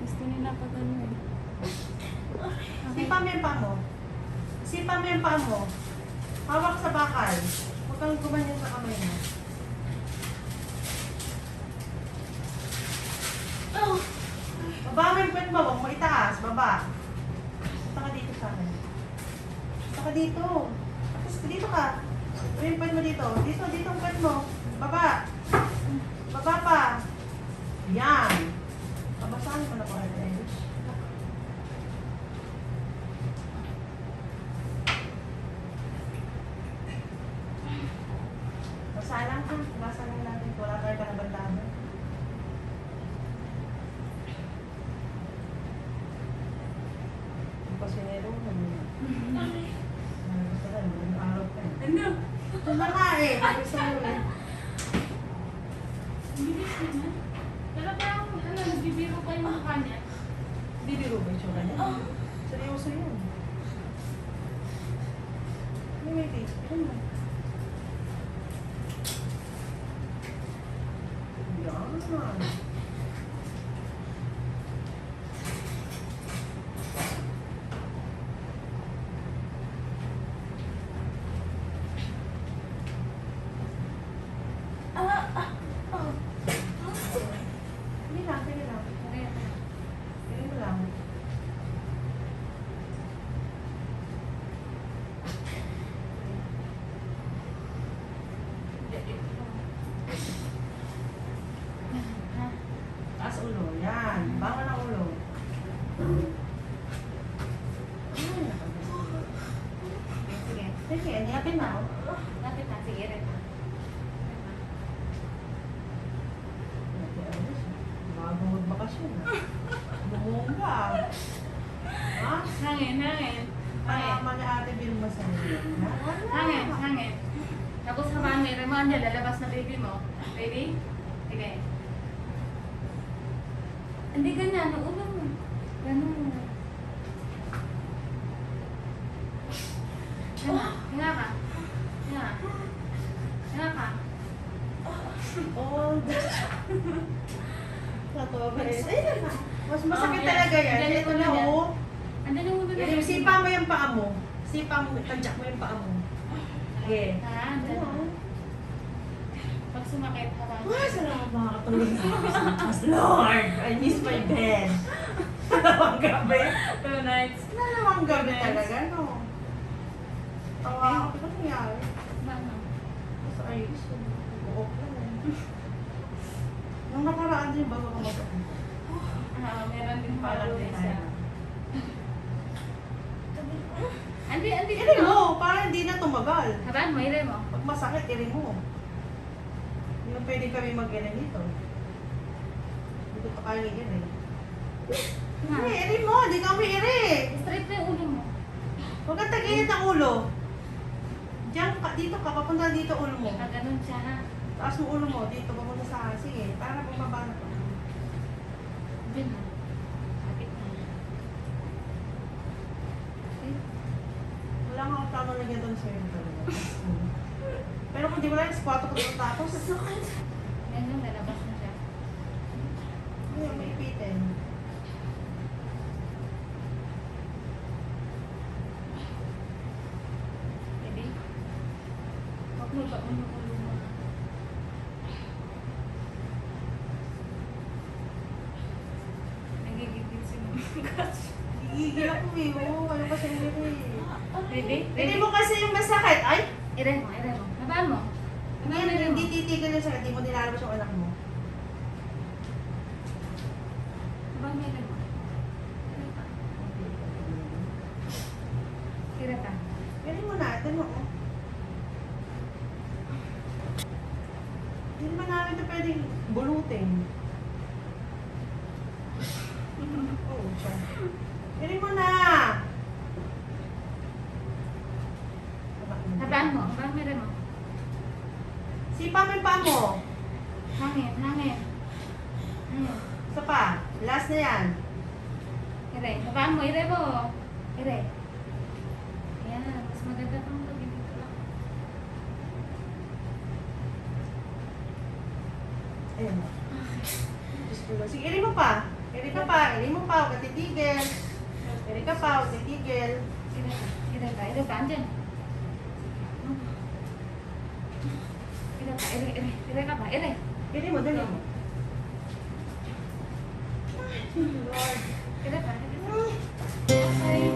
Gusto nila pa ganun. Sipa mo yung paa mo. Sipa mo yung paa mo. Hawak sa bakal. Huwag kang gumanyan sa kamay mo. Baba mo yung puwet mo. Huwag mo itaas. Baba. Punta ka dito sa akin. Punta ka dito. Tapos dito ka. Ano yung puwet mo dito? Dito ang puwet mo. Baba. Baba pa. Yan. Babasahan ko na po. Basa lang ha. Basa lang natin. Wala tayo kanabandahan. Pasinero mo. Gusto ka, magandang araw ka. Ano? Ito na nga eh. Gusto mo eh. Bilis naman. Pero parang, nagbibiro pa yung mukha niya. Bibiro ba yung tsura niya? Seryoso yun. May taste. Ano mo? Yan. Sige lang, sige lang. Sige mo lang. Taas ulo. Yan. Bangon ang ulo. Sige. Sige, niyapin na. Lapit na. Sige, rin. Bago magbakasyon ha. Bumungga. Ha? Hangin, hangin. Tama ni Ate Vilma sa iyo. Hangin, hangin. Tapos habang may reminder, lalabas na baby mo. Baby? Sige. Hindi ganyan, ang ulo mo. Ganun. Hinga ka. Hinga. Hinga ka. Oh, Totoo ba yun? Ayun na. Mas masakit talaga yan. Ito na oh. Andun yung ulo na baby. Sipa mo yung paa mo. Sipa mo, tadyak mo yung paa mo. Okay. Ha, andun na. Pag sumakit, habang. Ay, salamat makakatulog sa Christmas. Lord, I miss my bed. Dalawang gabi. 2 nights. Dalawang gabi talaga, no? Tawa ako. Ano nangyari? Mama. Sa ayos. Buok lang eh. Nung nakaraan din bago ka mag-aon. Meron din Parang follow din isa. tayo. Andi Iri mo, para hindi na tumagal. Habaan mo, ire mo. Pag masakit, iri mo. Hindi na pwede kami mag-inan dito. Hindi ko pa kaya iri. Hindi, iri mo. Hindi ka iri. Straight na yung ulo mo. Huwag kang tagilid ng ulo. Diyan ka, dito ka, papunta dito ulo mo. Ganun siya ha. Taas mo ulo mo, dito, papunta sa sige. Para bumaba na to. Diyan na. Kapit na. Wala nga akong plano lagyan doon sa'yo talaga. Pero kung di mo lang, squat ko doon tapos. Yan yung lalabas na siya. Ay, may ipitin. Baby. Huwag mo ba yung ulo mo? Nagigigil si Mama. Gigigil ako eh. Oo, ano kasi yung iri. Baby? Hindi mo kasi yung masakit. Ay! Ire mo, ire mo. Habaan mo. Habaan mo, ire mo. Hindi titigil yung sakit. Hindi mo nilalabas yung anak mo. Habaan mo, ire mo. Ire pa. Ire pa. Pwede mo natin, oo. Hindi naman namin ito pwedeng bulutin. Oo, siya. Pwede mo na! Habaan mo. Habaan mo, ire mo. Sipa mo yung paa mo. Hangin, hangin. Hangin. Isa pa. Last na yan. Ire. Habaan mo, ire mo. Ire. Ayan, mas maganda pang pag dito lang. Ayan mo. Diyos ko Lord. Sige, iri mo pa. Iri ka pa. Iri mo pa. Huwag ka titigil. Iri ka pa. Huwag titigil. Ire ka, andyan. Ire ka pa, ire. Iri mo, dali mo. Lord. Ire ka. Okay.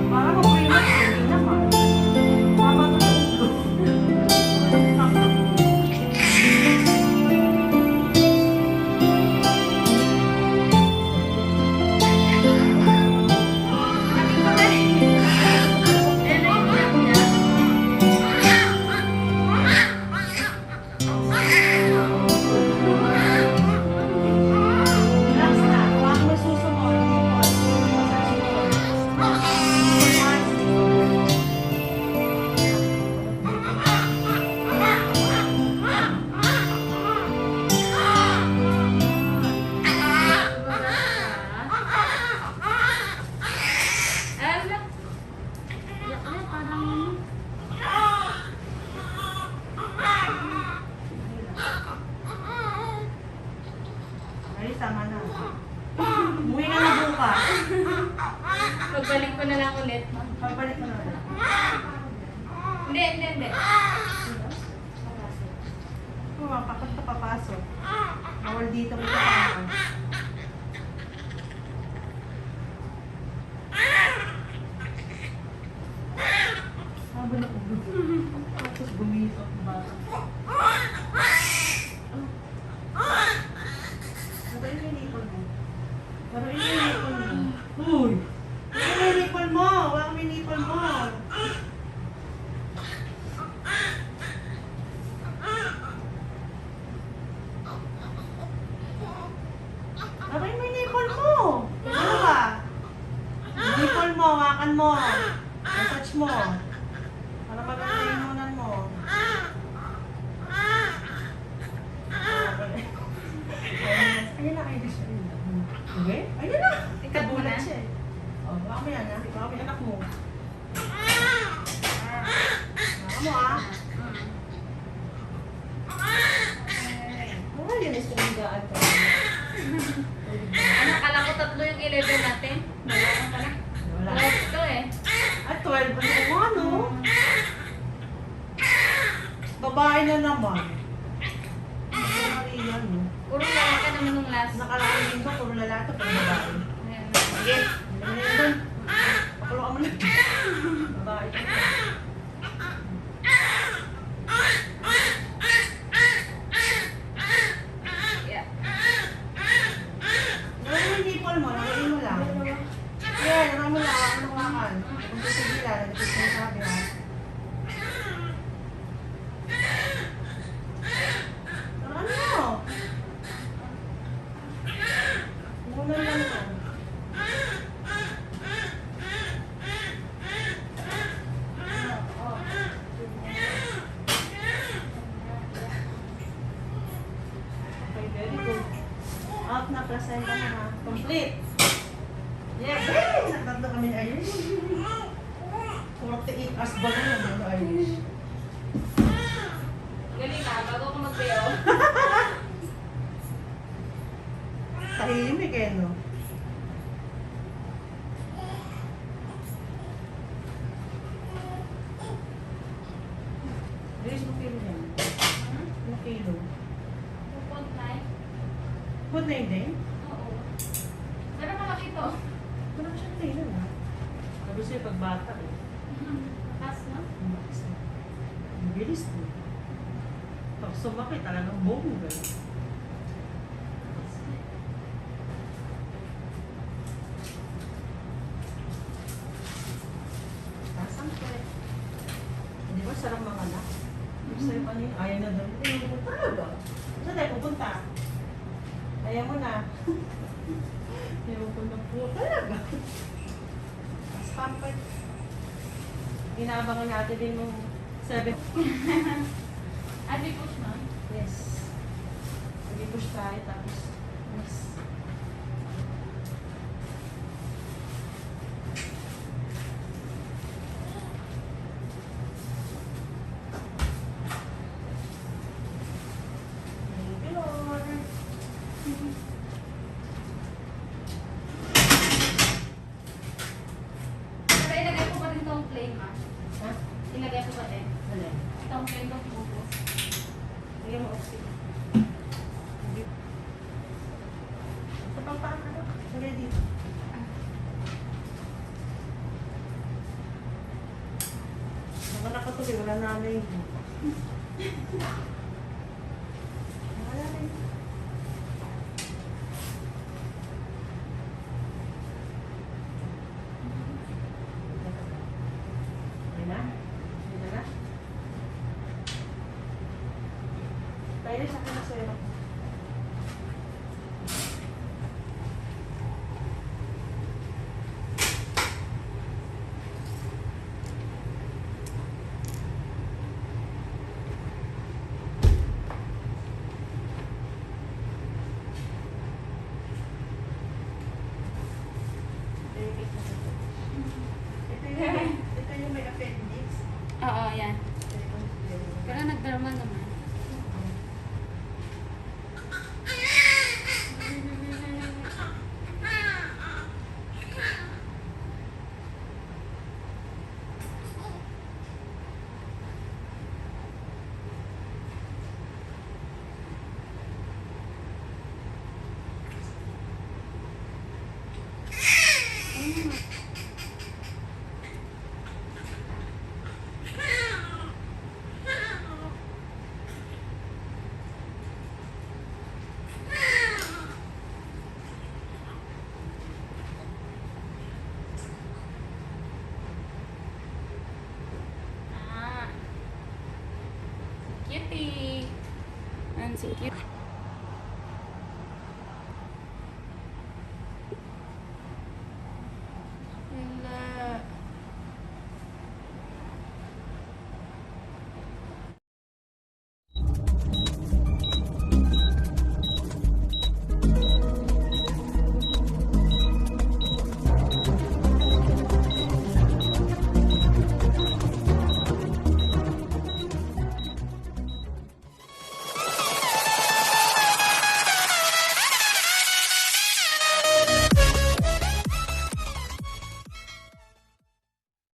Para mo prima, hindi naman. Tama to sa ulo. Relax na. Huwag mo susunod. Hindi po. Ay, tama na. Umuwi ka na bukas. Pagbalik ko na lang ulit. Pagbalik mo na ulit. Hindi. Kapag ka papasok. Bawal dito mo ka. Sabi na ko. Tapos bumisok ang bata. Laruin mo yung nipple mo. Laruin mo yung nipple mo. Uy! Laruin mo yung nipple mo! Huwag mo yung nipple mo! Laruin mo yung nipple mo! Ano ba? Yung nipple mo, hawakan mo. Massage mo. Para maganda yung inunan mo. Ayun na, Irish. Okay? Ayun na! Ikat mo na. Nagulat siya eh. Oh, baka mo yan ha. Baka mo yung anak mo. Baka mo ah. Oh, yun is pinagaan ka. Ano, kala ko 3 yung 11 natin. Wala ka pala. Wala. Wala ito eh. At 12 ba yung ano? Babae na naman. Maria, no? Puro wala ka naman nung last. Nakalangin ko, puro lalaki, puro babae. Ayan. Sige. Ayun. Pakulo ka muna. Babae ka na. Yeah. Lagay mo yung nipple mo, lagay mo lang. Yeah, lagay mo lang, hawakan ng hawakan. Kung tusigila, nagpis mo sabi ha. Ano mo? Muna lang mo. Okay, very good. Out na, placenta na ha. Complete. Yeah, hey! Nagtatlo kami ni Irish. 48 hours ba na yung Irish? Galing ka, bago ko mag-bayo. Tahimik eh, no? Irish, mo kilo yan? Ano kilo? 2.9? Good na yun din? Oo. Pero malaki to. Wala ko siyang kilo na. Sabi sa'yo, pag bata eh. Taas na? Ang bakis na. Ang bilis na. Pag sumakit, talagang bongga. Tasangkit. Hindi ba sarang mga anak? Sa'yo pa niya, ayaw na doon. Ayaw mo talaga. Saan tayo pupunta? Ayaw mo na. Ayaw ko na po talaga. Mas pampered. Inaabangan natin din yung 7. At may push na? Yes. Nag-push tayo tapos yes. kasi wala nanay. Wala rin. Ayun na? Ayun na? Tayo sa akin na sa'yo. Ito yung may appendix. Oo, yan. Pero nagdarma naman. Ah. Cutie. Ang si cute.